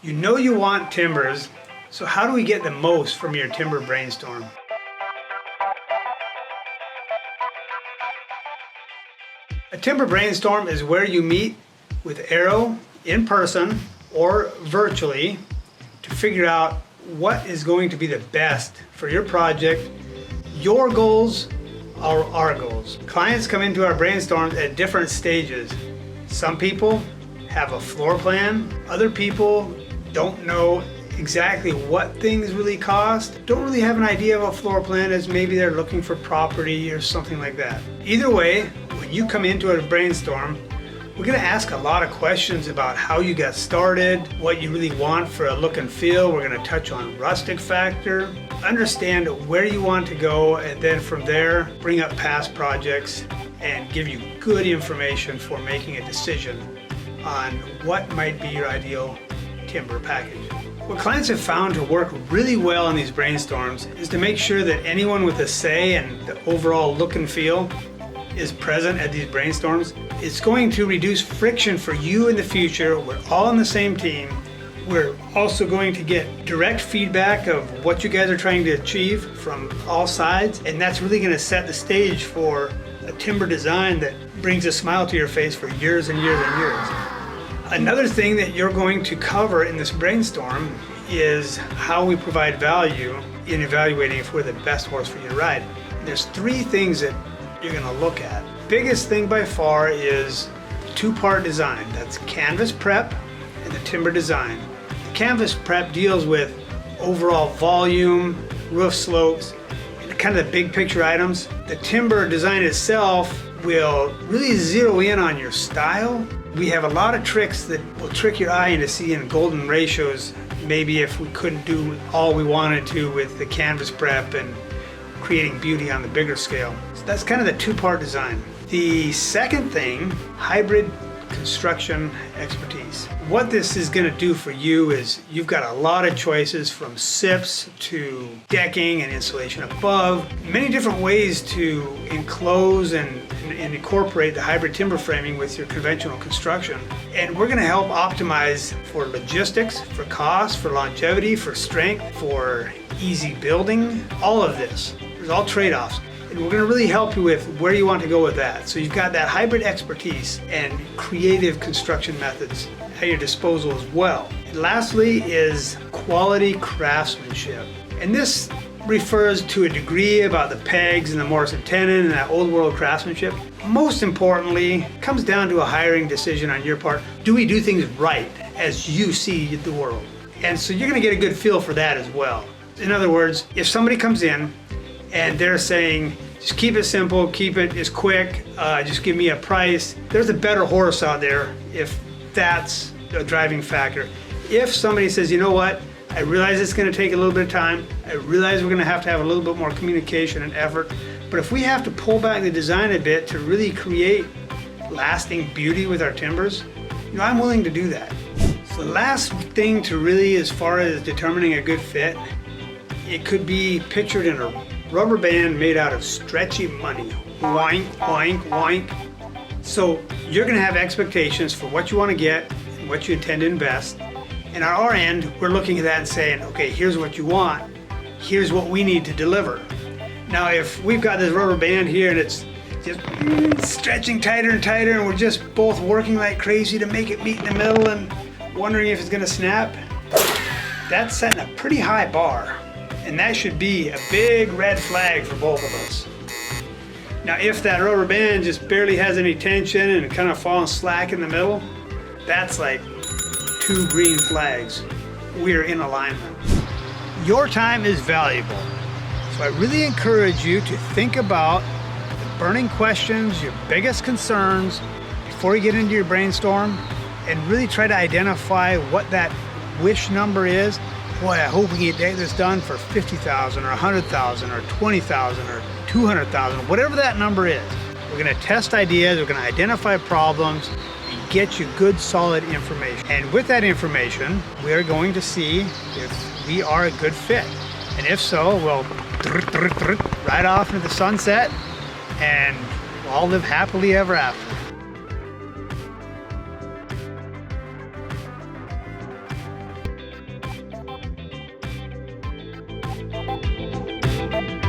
You know you want timbers, so how do we get the most from your timber brainstorm? A timber brainstorm is where you meet with Arrow in person or virtually to figure out what is going to be the best for your project, your goals, or our goals. Clients come into our brainstorms at different stages. Some people have a floor plan, other people don't know exactly what things really cost, don't really have an idea of a floor plan as maybe they're looking for property or something like that. Either way, when you come into a brainstorm, we're going to ask a lot of questions about how you got started, what you really want for a look and feel. We're going to touch on rustic factor, understand where you want to go, and then from there, bring up past projects and give you good information for making a decision on what might be your ideal timber package. What clients have found to work really well in these brainstorms is to make sure that anyone with a say in the overall look and feel is present at these brainstorms. It's going to reduce friction for you in the future. We're all on the same team. We're also going to get direct feedback of what you guys are trying to achieve from all sides, and that's really going to set the stage for a timber design that brings a smile to your face for years and years and years. Another thing that you're going to cover in this brainstorm is how we provide value in evaluating if we're the best horse for you to ride. There's three things that you're going to look at. Biggest thing by far is two-part design. That's canvas prep and the timber design. The canvas prep deals with overall volume, roof slopes, and kind of the big picture items. The timber design itself will really zero in on your style. We have a lot of tricks that will trick your eye into seeing golden ratios, maybe if we couldn't do all we wanted to with the canvas prep and creating beauty on the bigger scale. So that's kind of the two-part design. The second thing, hybrid construction expertise. What this is going to do for you is you've got a lot of choices from SIPs to decking and insulation above, many different ways to enclose and incorporate the hybrid timber framing with your conventional construction. And we're going to help optimize for logistics, for cost, for longevity, for strength, for easy building, all of this. There's all trade-offs. And we're going to really help you with where you want to go with that. So you've got that hybrid expertise and creative construction methods at your disposal as well. And lastly is quality craftsmanship. And this refers to a degree about the pegs and the mortise and tenon and that old world craftsmanship. Most importantly, it comes down to a hiring decision on your part. Do we do things right as you see the world? And so you're going to get a good feel for that as well. In other words, if somebody comes in and they're saying, just keep it simple, keep it as quick, just give me a price. There's a better horse out there if that's a driving factor. If somebody says, you know what, I realize it's going to take a little bit of time, I realize we're going to have a little bit more communication and effort, but if we have to pull back the design a bit to really create lasting beauty with our timbers, I'm willing to do that. So the last thing to really, as far as determining a good fit, it could be pictured in a rubber band made out of stretchy money. Oink, oink, oink. So you're going to have expectations for what you want to get and what you intend to invest. And on our end, we're looking at that and saying, okay, here's what you want. Here's what we need to deliver. Now, if we've got this rubber band here and it's just stretching tighter and tighter and we're just both working like crazy to make it meet in the middle and wondering if it's going to snap, that's setting a pretty high bar. And that should be a big red flag for both of us. Now, if that rubber band just barely has any tension and kind of falling slack in the middle, that's like 2 green flags. We're in alignment. Your time is valuable. So I really encourage you to think about the burning questions, your biggest concerns before you get into your brainstorm, and really try to identify what that wish number is. Boy, I hope we can get this done for $50,000 or $100,000 or $20,000 or $200,000, whatever that number is. We're going to test ideas, we're going to identify problems, and get you good, solid information. And with that information, we are going to see if we are a good fit. And if so, we'll ride off into the sunset and we'll all live happily ever after.